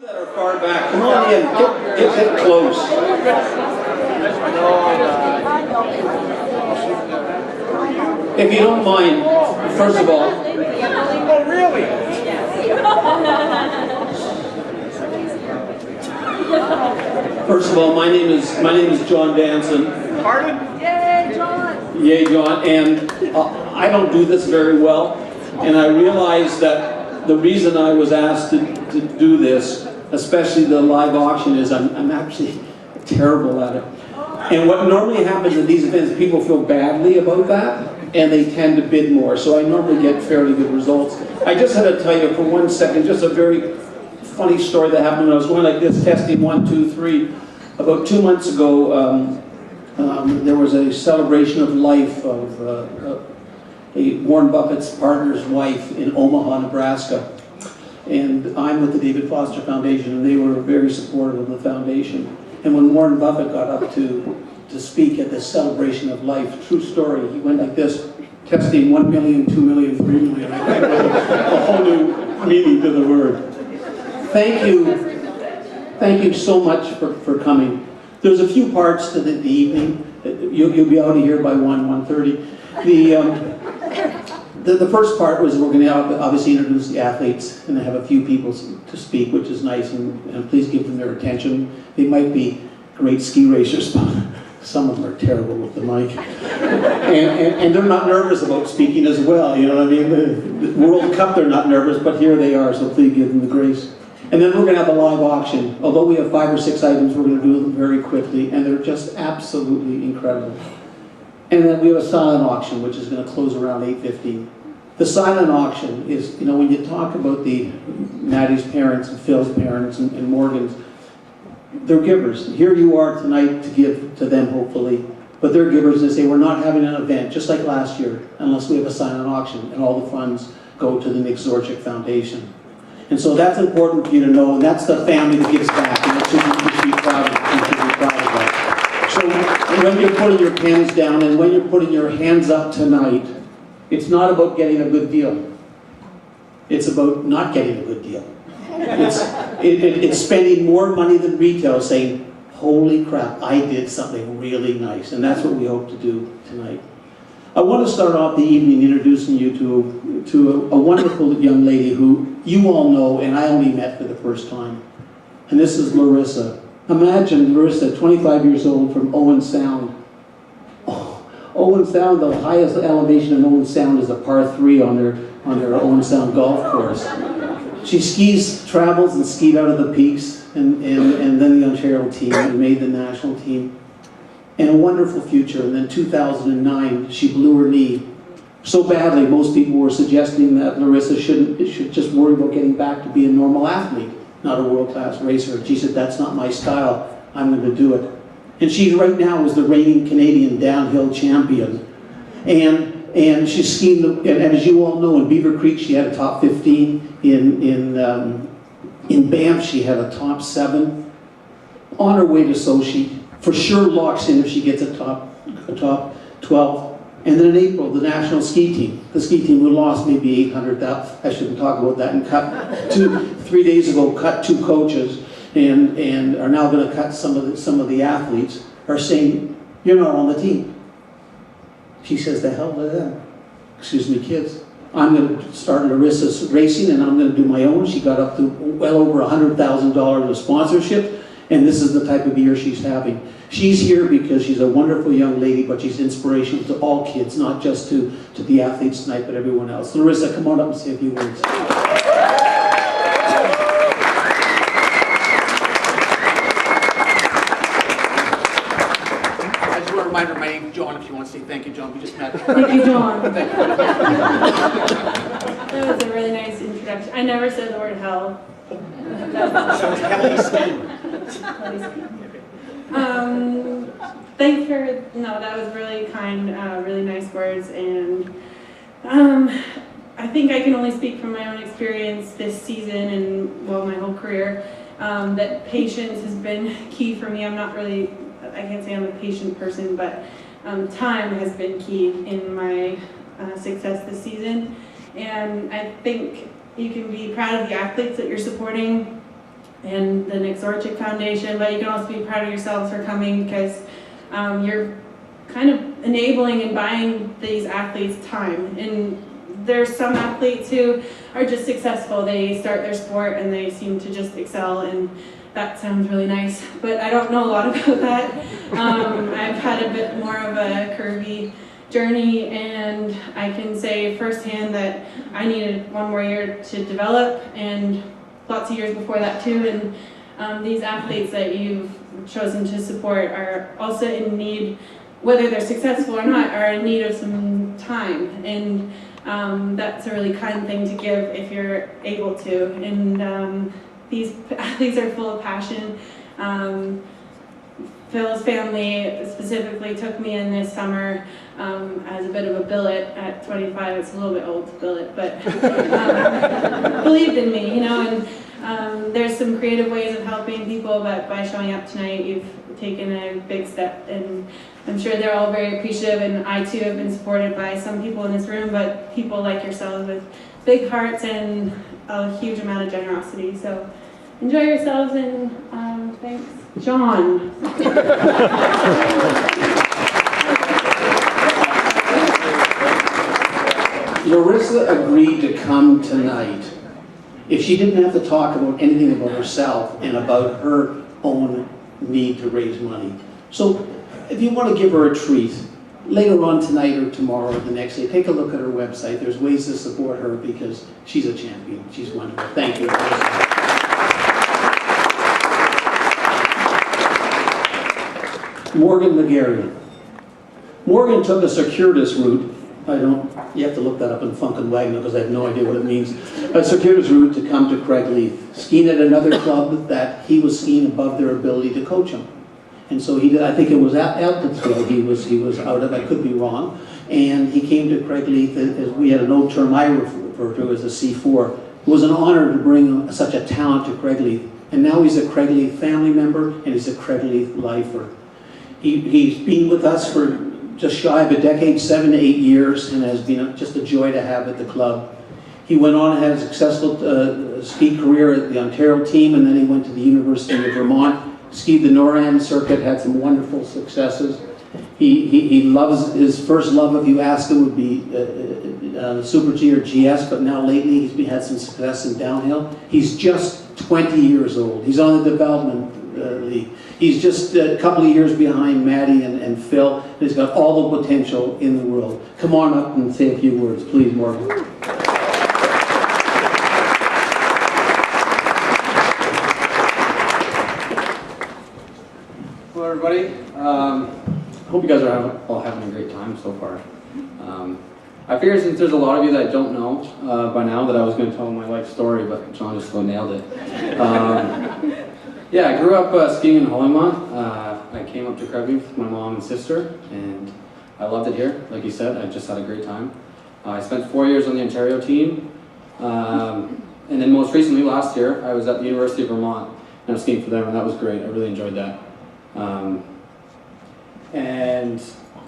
That are far back. Come on in. Get close. If you don't mind, first of all. Oh, really? First of all, my name is John Danson. Pardon? Yay, John! Yay, John. And I don't do this very well, and I realized that the reason I was asked to do this, especially the live auction, is I'm actually terrible at it. And what normally happens at these events, people feel badly about that, and they tend to bid more. So I normally get fairly good results. I just had to tell you for 1 second, just a very funny story that happened when I was going like this, testing 1, 2, 3. About 2 months ago, there was a celebration of life of Warren Buffett's partner's wife in Omaha, Nebraska. And I'm with the David Foster Foundation, and they were very supportive of the foundation. And when Warren Buffett got up to speak at this celebration of life, true story, he went like this, testing 1 million, 2 million, 3 million. A whole new meaning to the word. Thank you so much for coming. There's a few parts to the evening. You'll be out of here by 1:30. The first part was we're going to obviously introduce the athletes and have a few people to speak, which is nice, and please give them their attention. They might be great ski racers, but some of them are terrible with the mic. And they're not nervous about speaking as well, you know what I mean? The World Cup, they're not nervous, but here they are, so please give them the grace. And then we're going to have a live auction. Although we have 5 or 6 items, we're going to do them very quickly, and they're just absolutely incredible. And then we have a silent auction, which is going to close around 8:15. The silent auction is, you know, when you talk about the Maddie's parents and Phil's parents and Morgan's, they're givers. Here you are tonight to give to them, hopefully, but they're givers. They say, we're not having an event, just like last year, unless we have a silent auction, and all the funds go to the Nick Zorchik Foundation. And so that's important for you to know, and that's the family that gives back, and you should be proud of that. So when you're putting your pens down and when you're putting your hands up tonight, it's not about getting a good deal. It's about not getting a good deal. It's spending more money than retail, saying, holy crap, I did something really nice. And that's what we hope to do tonight. I want to start off the evening introducing you to a wonderful young lady who you all know and I only met for the first time. And this is Larissa. Imagine Larissa, 25 years old, from Owen Sound. Oh, Owen Sound, the highest elevation in Owen Sound is a par 3 on their Owen Sound golf course. She travels and skied out of the peaks and then the Ontario team and made the national team. And a wonderful future. And then 2009, she blew her knee so badly, most people were suggesting that Larissa should just worry about getting back to being a normal athlete, not a world-class racer. She said, that's not my style, I'm going to do it. And she right now is the reigning Canadian downhill champion. And she's skiing, and as you all know, in Beaver Creek she had a top 15. In Banff she had a top 7. On her way to Sochi, for sure locks in if she gets a top 12. And then in April, the national ski team, the ski team who lost maybe 800,000, I shouldn't talk about that, and 3 days ago cut 2 coaches and are now going to cut some of the athletes, are saying, you're not on the team. She says, the hell with them. Excuse me, kids. I'm going to start Larissa's racing and I'm going to do my own. She got up to well over $100,000 of sponsorship, and this is the type of year she's having. She's here because she's a wonderful young lady, but she's inspirational to all kids, not just to the athletes tonight, but everyone else. Larissa, come on up and say a few words. I just want to remind her my name's John, if you want to say thank you, John. We just met. Thank you, John. Thank you. That was a really nice introduction. I never said the word hell. So it's Kelly Steen. Thanks for, no, that was really kind, really nice words, and I think I can only speak from my own experience this season and, well, my whole career, that patience has been key for me. I'm not really, I can't say I'm a patient person, but time has been key in my success this season, and I think you can be proud of the athletes that you're supporting. and the Nick Zorchik Foundation, but you can also be proud of yourselves for coming because you're kind of enabling and buying these athletes time. And there's some athletes who are just successful. They start their sport and they seem to just excel, and that sounds really nice, but I don't know a lot about that. I've had a bit more of a curvy journey, and I can say firsthand that I needed one more year to develop, and lots of years before that too. And these athletes that you've chosen to support are also in need, whether they're successful or not, are in need of some time. And that's a really kind thing to give if you're able to. And these athletes are full of passion. Phil's family specifically took me in this summer as a bit of a billet at 25. It's a little bit old to billet, but believed in me, you know. And there's some creative ways of helping people, but by showing up tonight, you've taken a big step, and I'm sure they're all very appreciative. And I too have been supported by some people in this room, but people like yourselves with big hearts and a huge amount of generosity. So enjoy yourselves, and thanks, John. Larissa agreed to come tonight if she didn't have to talk about anything about herself and about her own need to raise money. So if you want to give her a treat, later on tonight or tomorrow or the next day, take a look at her website. There's ways to support her because she's a champion. She's wonderful. Thank you. Morgan McGarry. Morgan took a circuitous route. You have to look that up in Funk and Wagner because I have no idea what it means. A circuitous route to come to Craigleith. Skiing at another club that he was skiing above their ability to coach him. And so he did, I think it was at Elkinsville he was out of, I could be wrong. And he came to Craigleith, as we had an old term I refer to as a C4. It was an honor to bring such a talent to Craigleith. And now he's a Craigleith family member and he's a Craigleith lifer. He's been with us for just shy of a decade, 7 to 8 years, and has been just a joy to have at the club. He went on and had a successful ski career at the Ontario team, and then he went to the University of Vermont, skied the NORAM circuit, had some wonderful successes. He loves, his first love, if you ask him, would be Super G or GS, but now lately he's had some success in downhill. He's just 20 years old. He's on the development league. He's just a couple of years behind Maddie and Phil, and he's got all the potential in the world. Come on up and say a few words, please, Morgan. Hello, everybody. Hope you guys are all having a great time so far. I figured since there's a lot of you that don't know by now that I was going to tell my life story, but John just nailed it. Yeah, I grew up skiing in Hollymont. I came up to Craigleith with my mom and sister, and I loved it here. Like you said, I just had a great time. I spent 4 years on the Ontario team, and then most recently, last year, I was at the University of Vermont, and I was skiing for them, and that was great. I really enjoyed that. And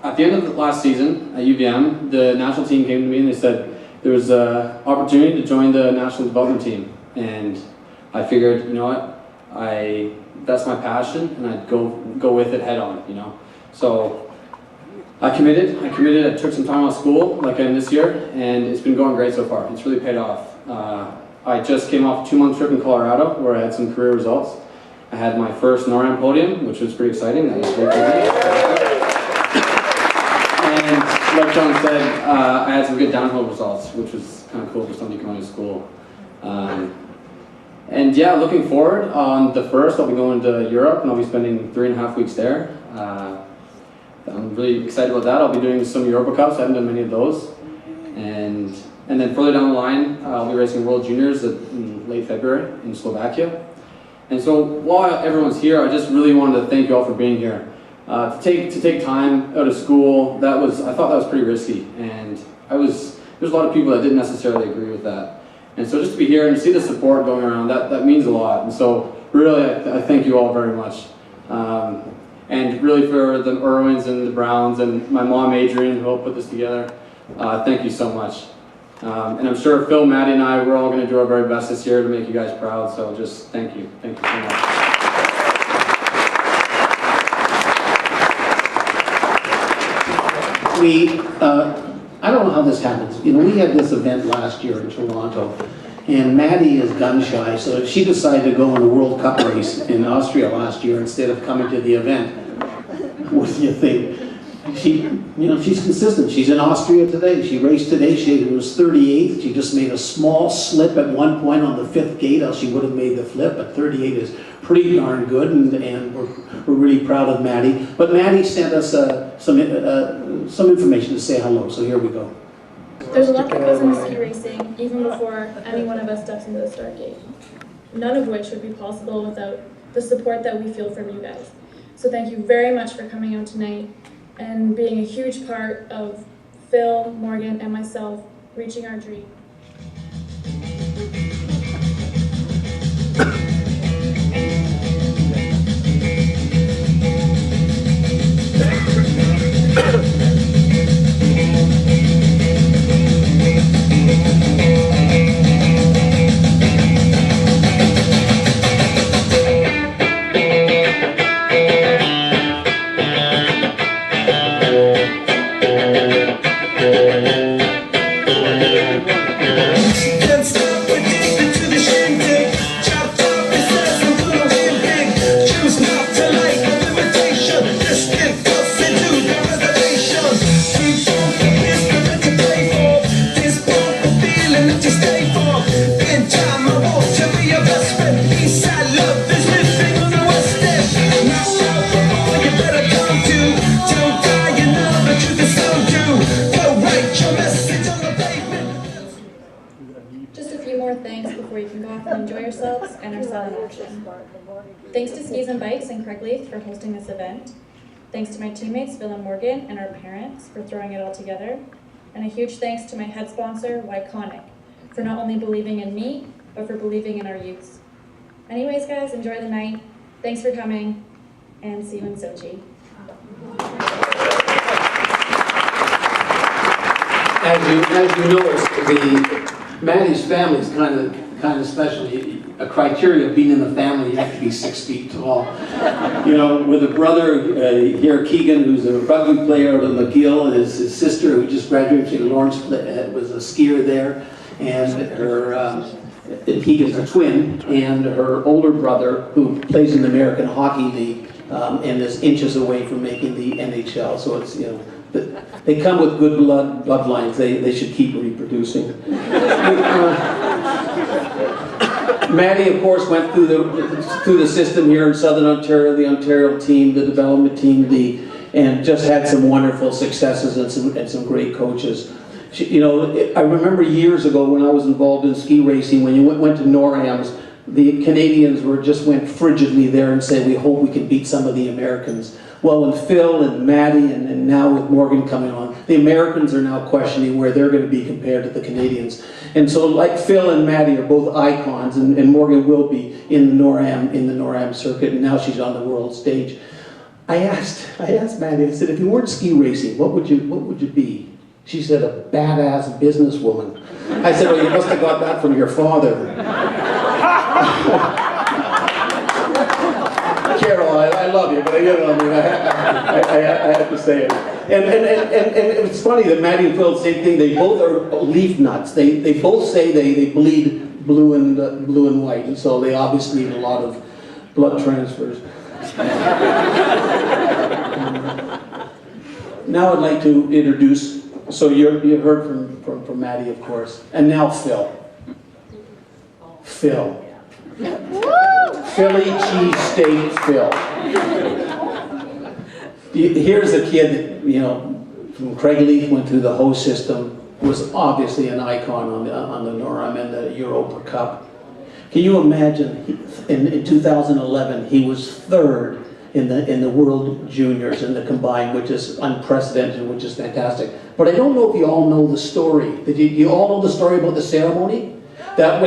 at the end of the last season at UVM, the national team came to me and they said there was an opportunity to join the national development team, and I figured, you know what? That's my passion, and I'd go with it head on, you know. So I committed. I took some time out of school, like in this year, and it's been going great so far. It's really paid off. I just came off a 2-month trip in Colorado where I had some career results. I had my first NORAM podium, which was pretty exciting. That was great for me. And like John said, I had some good downhill results, which was kind of cool for somebody coming to school. And yeah, looking forward, on the 1st I'll be going to Europe and I'll be spending 3.5 weeks there. I'm really excited about that. I'll be doing some Europa Cups, I haven't done many of those. And then further down the line, I'll be racing World Juniors in late February in Slovakia. And so while everyone's here, I just really wanted to thank you all for being here. To take time out of school, I thought that was pretty risky. And there's a lot of people that didn't necessarily agree with that. And so just to be here and to see the support going around, that means a lot. And so really, I thank you all very much. And really for the Irwins and the Browns and my mom, Adrian, who helped put this together, thank you so much. And I'm sure Phil, Maddie, and I, we're all going to do our very best this year to make you guys proud. So just thank you. Thank you so much. I don't know how this happens. You know, we had this event last year in Toronto, and Maddie is gun shy, so she decided to go in a World Cup race in Austria last year instead of coming to the event. What do you think? She's consistent. She's in Austria today. She raced today. She was 38th. She just made a small slip at one point on the 5th gate, else she would have made the flip, but 38 is pretty darn good, and we're really proud of Maddie. But Maddie sent us some information to say hello, so here we go. There's a lot that goes into ski racing, even before any one of us steps into the start gate. None of which would be possible without the support that we feel from you guys. So thank you very much for coming out tonight and being a huge part of Phil, Morgan, and myself reaching our dream. Thanks to Skis and Bikes and Craigleith for hosting this event. Thanks to my teammates Phil and Morgan and our parents for throwing it all together. And a huge thanks to my head sponsor, Wyconic, for not only believing in me, but for believing in our youths. Anyways guys, enjoy the night. Thanks for coming, and see you in Sochi. As you know, Maddie's family is kind of special. A criteria of being in the family, you have to be 6 feet tall. You know, with a brother here, Keegan, who's a rugby player out of McGill, and his sister, who just graduated from Lawrence, was a skier there, and her Keegan's a twin, and her older brother, who plays in the American Hockey League, and is inches away from making the NHL. So it's, you know, they come with good bloodlines. They should keep reproducing. Maddie, of course, went through the system here in Southern Ontario, the Ontario team, the development team, and just had some wonderful successes and some great coaches. You know, I remember years ago when I was involved in ski racing, when you went to NORAMs, the Canadians went frigidly there and said, we hope we can beat some of the Americans. Well, with Phil and Maddie and now with Morgan coming on, the Americans are now questioning where they're going to be compared to the Canadians. And so, like Phil and Maddie are both icons, and Morgan will be in the NORAM circuit, and now she's on the world stage. I asked Maddie, I said, if you weren't ski racing, what would you be? She said, a badass businesswoman. I said, well, you must have got that from your father. Carol, I love you, but you know, I mean, I have to say it. And it's funny that Maddie and Phil, the same thing. They both are leaf nuts. They both say they bleed blue and white, and so they obviously need a lot of blood transfers. Now I'd like to introduce. So you heard from Maddie, of course, and now Phil. Phil. Philly cheesesteak Phil. Here's a kid that, you know, from Craigleith, went through the host system, was obviously an icon on the NORAM and the Europa Cup. Can you imagine? In 2011, he was third in the World Juniors in the combined, which is unprecedented, which is fantastic. But I don't know if you all know the story. Did you all know the story about the ceremony? That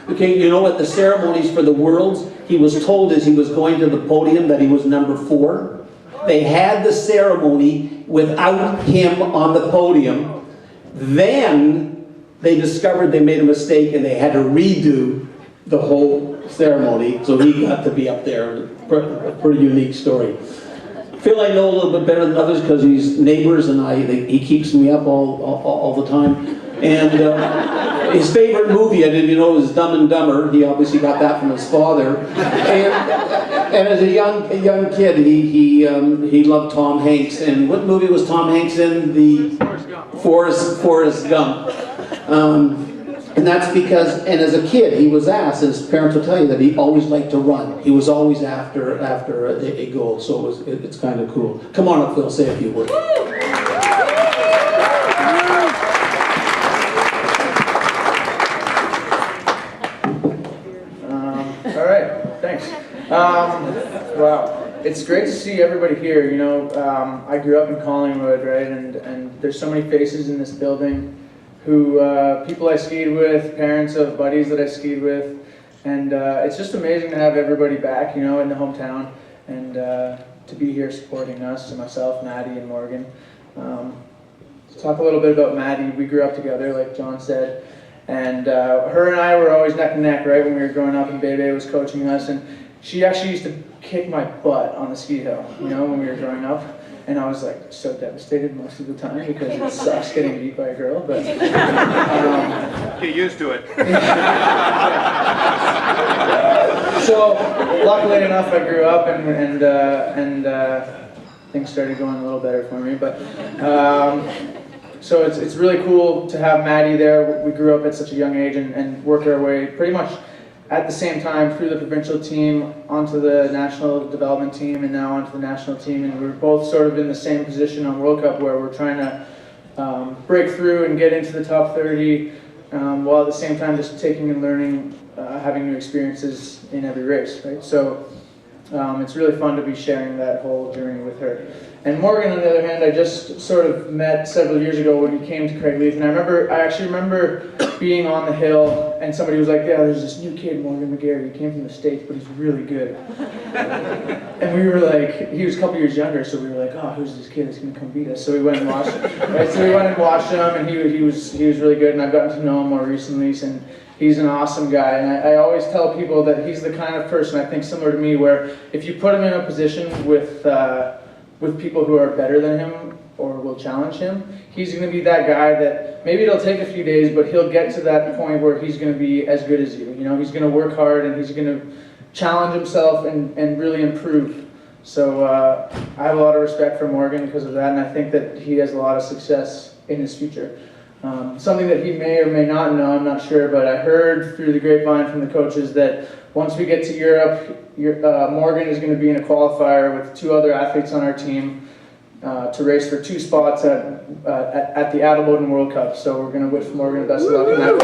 okay, you know, at the ceremonies for the Worlds, he was told as he was going to the podium that he was number 4. They had the ceremony without him on the podium. Then they discovered they made a mistake and they had to redo the whole ceremony, so he got to be up there. A pretty unique story. Phil I know a little bit better than others because he's neighbors and he keeps me up all the time. And his favorite movie, I didn't know, was Dumb and Dumber. He obviously got that from his father. And as a young kid, he loved Tom Hanks. And what movie was Tom Hanks in? The Forrest Gump. And that's because, and as a kid, he was asked, his parents will tell you that he always liked to run. He was always after a goal, so it's kind of cool. Come on up, Phil, say a few words. All right, thanks. Wow, it's great to see everybody here. You know, I grew up in Collingwood, right, and there's so many faces in this building who, people I skied with, parents of buddies that I skied with, and it's just amazing to have everybody back, you know, in the hometown, and to be here supporting us, and myself, Maddie, and Morgan. To talk a little bit about Maddie, we grew up together, like John said, and her and I were always neck and neck, right, when we were growing up, and Bebe was coaching us, and she actually used to kick my butt on the ski hill, you know, when we were growing up. And I was like so devastated most of the time because it sucks getting beat by a girl, but Get used to it. So luckily enough, I grew up and things started going a little better for me. But so it's really cool to have Maddie there. We grew up at such a young age and worked our way pretty much at the same time through the provincial team onto the national development team and now onto the national team, and we're both sort of in the same position on World Cup where we're trying to break through and get into the top 30 while at the same time just taking and learning, having new experiences in every race, right? So it's really fun to be sharing that whole journey with her. And Morgan, on the other hand, I just sort of met several years ago when he came to Craigleith, and I actually remember being on the hill, and somebody was like, yeah, there's this new kid, Morgan McGarry, he came from the States, but he's really good. And we were like, he was a couple years younger, so we were like, oh, who's this kid that's going to come beat us? So we went and watched him, right? So we went and watched him, and he was really good, and I've gotten to know him more recently, and he's an awesome guy. And I always tell people that he's the kind of person, I think, similar to me, where if you put him in a position with people who are better than him or will challenge him, he's going to be that guy that maybe it'll take a few days, but he'll get to that point where he's going to be as good as you. You know, he's going to work hard and he's going to challenge himself and really improve. So I have a lot of respect for Morgan because of that, and I think that he has a lot of success in his future. Something that he may or may not know, I'm not sure, but I heard through the grapevine from the coaches that once we get to Europe, Morgan is going to be in a qualifier with 2 other athletes on our team to race for 2 spots at the Adelboden World Cup. So we're going to wish Morgan the best of luck in that.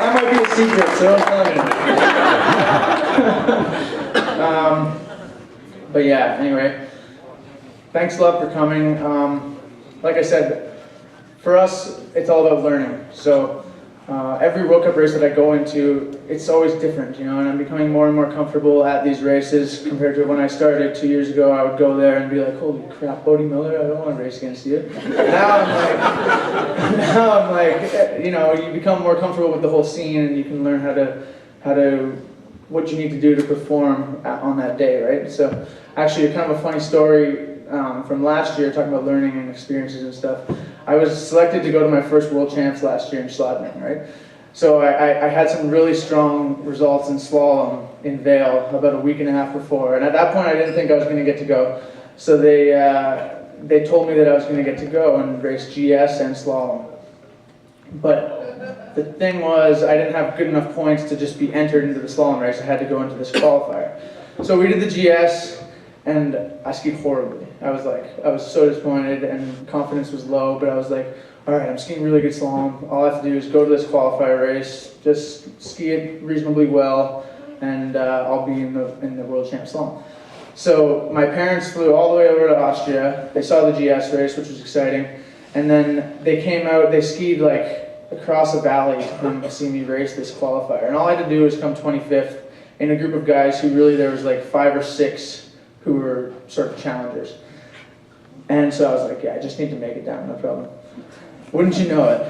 That might be a secret, so don't tell me. But yeah, anyway, thanks a lot for coming. Like I said, for us, it's all about learning. So every World Cup race that I go into, it's always different, you know, and I'm becoming more and more comfortable at these races compared to when I started 2 years ago. I would go there and be like, holy crap, Bodie Miller, I don't want to race against you. Now I'm like, you know, you become more comfortable with the whole scene and you can learn what you need to do to perform on that day, right? So actually, kind of a funny story from last year, talking about learning and experiences and stuff. I was selected to go to my first World Champs last year in Schladming, right? So I had some really strong results in slalom in Vail about a week and a half before, and at that point I didn't think I was going to get to go. So they told me that I was going to get to go and race GS and slalom. But the thing was, I didn't have good enough points to just be entered into the slalom race. I had to go into this qualifier. So we did the GS, and I skied horribly. I was so disappointed, and confidence was low, but I was like, all right, I'm skiing really good slalom. All I have to do is go to this qualifier race, just ski it reasonably well, and I'll be in the World Champ slalom. So my parents flew all the way over to Austria. They saw the GS race, which was exciting, and then they came out, they skied like across a valley to come see me race this qualifier. And all I had to do was come 25th in a group of guys who really, there was like 5 or 6 who were sort of challengers. And so I was like, yeah, I just need to make it down, no problem. Wouldn't you know it?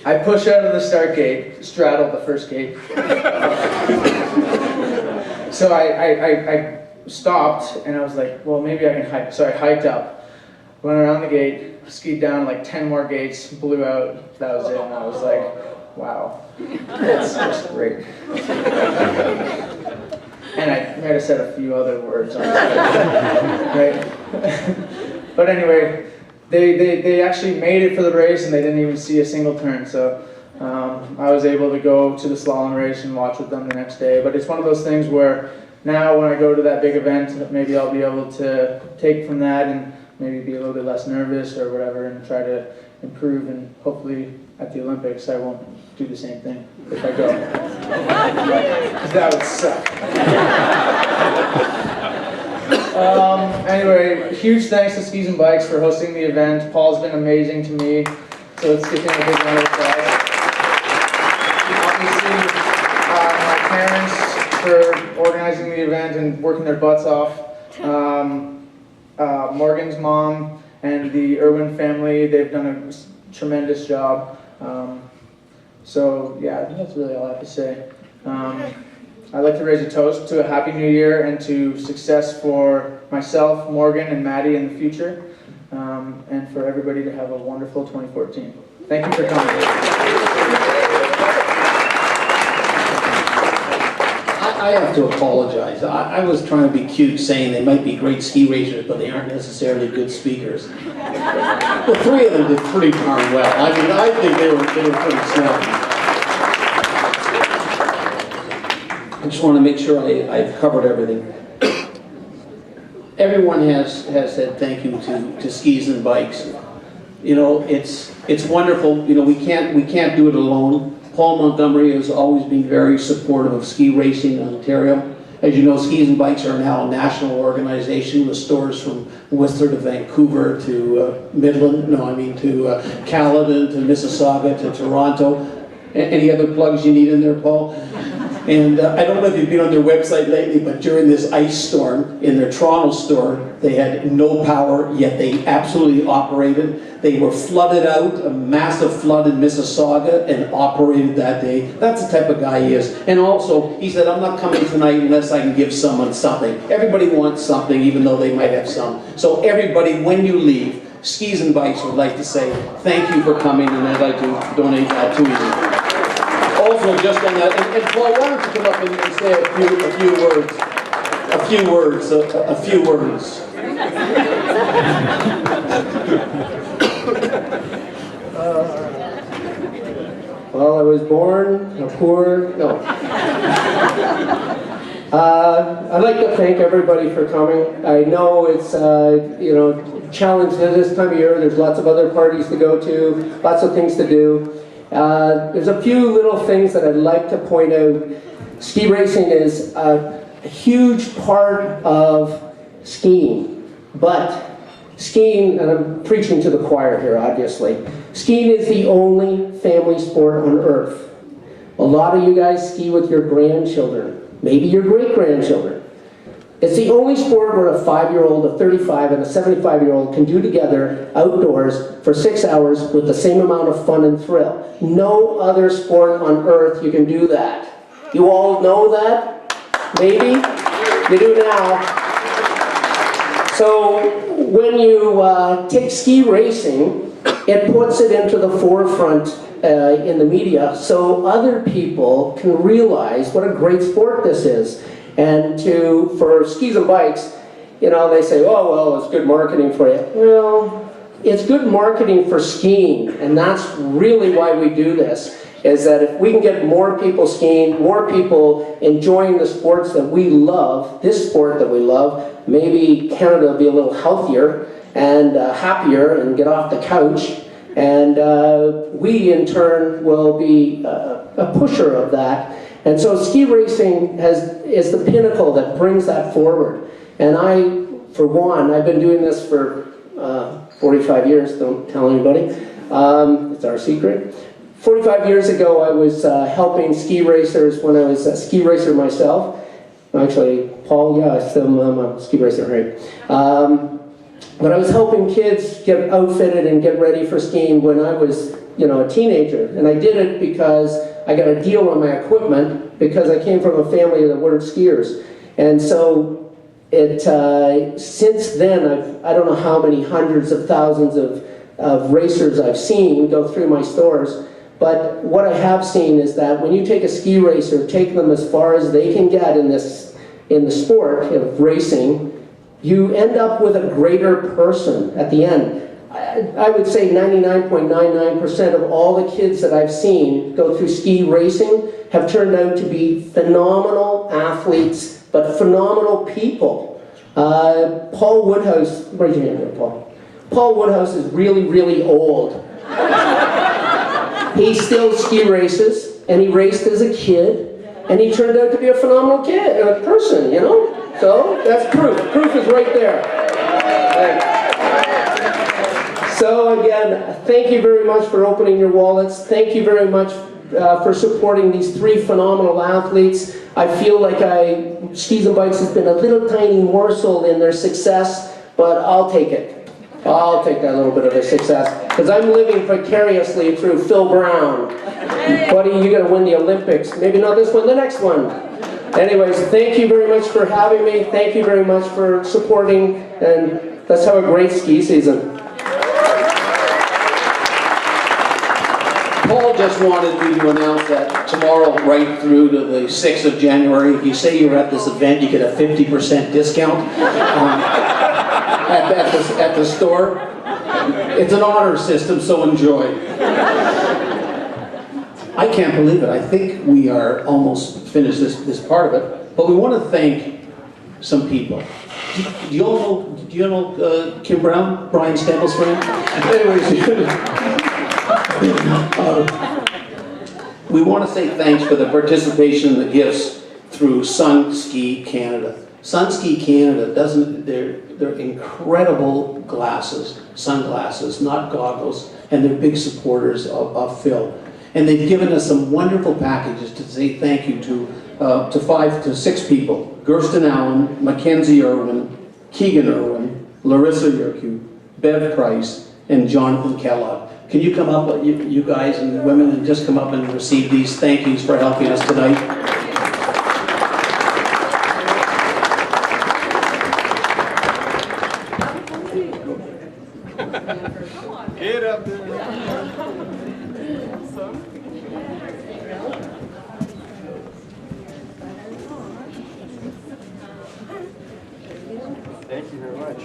I push out of the start gate, straddled the first gate. So I stopped and I was like, well, maybe I can hike. So I hiked up, went around the gate, skied down like 10 more gates, blew out. That was it. And I was like, wow, that's just great. And I might have said a few other words on that, right? But anyway, they actually made it for the race and they didn't even see a single turn. So I was able to go to the slalom race and watch with them the next day. But it's one of those things where now when I go to that big event, maybe I'll be able to take from that and maybe be a little bit less nervous or whatever and try to improve, and hopefully at the Olympics I won't do the same thing if I go. Because that would suck. Anyway, huge thanks to Skis and Bikes for hosting the event. Paul's been amazing to me, so let's give him a big round of applause. Obviously, my parents for organizing the event and working their butts off. Morgan's mom and the Irwin family, they've done a tremendous job. So yeah, I think that's really all I have to say. I'd like to raise a toast to a happy new year and to success for myself, Morgan, and Maddie in the future, and for everybody to have a wonderful 2014. Thank you for coming. I have to apologize. I was trying to be cute saying they might be great ski racers, but they aren't necessarily good speakers. Well, three of them did pretty darn well. I mean, I think they were pretty snappy. I just want to make sure I've covered everything. Everyone has said thank you to Skis and Bikes. You know, it's wonderful. You know, we can't do it alone. Paul Montgomery has always been very supportive of ski racing in Ontario. As you know, Skis and Bikes are now a national organization with stores from Whistler to Vancouver to to Caledon to Mississauga to Toronto. Any other plugs you need in there, Paul? And I don't know if you've been on their website lately, but during this ice storm in their Toronto store, they had no power, yet they absolutely operated. They were flooded out, a massive flood in Mississauga, and operated that day. That's the type of guy he is. And also, he said, I'm not coming tonight unless I can give someone something. Everybody wants something, even though they might have some. So everybody, when you leave, Skis and Bikes would like to say thank you for coming, and I'd like to donate that to you. Also, just on that, and Paul, why don't you come up and say a few words. Well, I was born a poor, no. I'd like to thank everybody for coming. I know it's, challenge to this time of year. There's lots of other parties to go to, lots of things to do. There's a few little things that I'd like to point out. Ski racing is a huge part of skiing, but skiing, and I'm preaching to the choir here obviously, skiing is the only family sport on earth. A lot of you guys ski with your grandchildren, maybe your great-grandchildren. It's the only sport where a 5-year-old, a 35, and a 75-year-old can do together outdoors for 6 hours with the same amount of fun and thrill. No other sport on earth you can do that. You all know that? Maybe? You do now. So when you take ski racing, it puts it into the forefront in the media so other people can realize what a great sport this is. And for Skis and Bikes, they say, oh, well, it's good marketing for you. Well, it's good marketing for skiing, and that's really why we do this, is that if we can get more people skiing, more people enjoying the sports that we love, this sport that we love, maybe Canada will be a little healthier and happier and get off the couch, and we, in turn, will be a pusher of that. And so ski racing is the pinnacle that brings that forward. And I, for one, I've been doing this for 45 years, don't tell anybody. It's our secret. 45 years ago, I was helping ski racers when I was a ski racer myself. Actually, Paul, yeah, I'm a ski racer, right? But I was helping kids get outfitted and get ready for skiing when I was, a teenager. And I did it because I got a deal on my equipment because I came from a family that weren't skiers. And so since then, I don't know how many hundreds of thousands of racers I've seen go through my stores. But what I have seen is that when you take a ski racer, take them as far as they can get in the sport of racing, you end up with a greater person at the end. I would say 99.99% of all the kids that I've seen go through ski racing have turned out to be phenomenal athletes, but phenomenal people. Paul Woodhouse, raise your hand here, Paul. Paul Woodhouse is really, really old. He still ski races, and he raced as a kid, and he turned out to be a phenomenal person, So that's proof. Proof is right there. So again, thank you very much for opening your wallets. Thank you very much for supporting these three phenomenal athletes. I feel like Skis and Bikes has been a little tiny morsel in their success, but I'll take it. I'll take that little bit of a success, because I'm living vicariously through Phil Brown. Buddy, you're going to win the Olympics. Maybe not this one, the next one. Anyways, thank you very much for having me. Thank you very much for supporting, and let's have a great ski season. Paul just wanted me to announce that tomorrow, right through to the 6th of January, if you say you're at this event, you get a 50% discount at the store. It's an honor system, so enjoy. I can't believe it. I think we are almost finished this part of it, but we want to thank some people. Do you know Kim Brown, Brian Stamble's friend? Anyways, we want to say thanks for the participation and the gifts through Sun Ski Canada. Sun Ski Canada they're incredible glasses, sunglasses, not goggles, and they're big supporters of Phil. And they've given us some wonderful packages to say thank you to 5 to 6 people: Gersten Allen, Mackenzie Irwin, Keegan Irwin, Larissa Yerkew, Bev Price, and Jonathan Kellogg. Can you come up, you guys and women, and just come up and receive these thank yous for helping us tonight? Get up there. Thank you very much.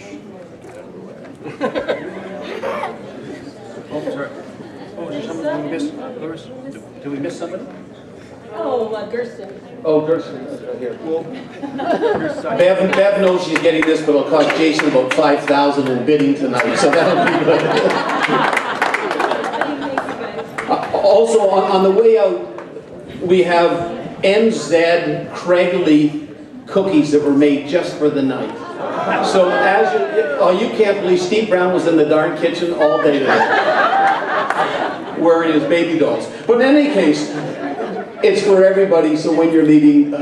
Oh, sorry. Oh, is there someone we missed? Loris, did we miss somebody? Gersten. Oh, Gersten, that's right here. Well, Bev knows she's getting this, but it'll cost Jason about $5,000 in bidding tonight, so that'll be good. Also, on the way out, we have NZ Craigleith cookies that were made just for the night. So you can't believe Steve Brown was in the darn kitchen all day today, wearing his baby dolls. But in any case, it's for everybody, so when you're leaving,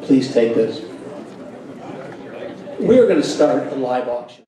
please take this. We're going to start a live auction.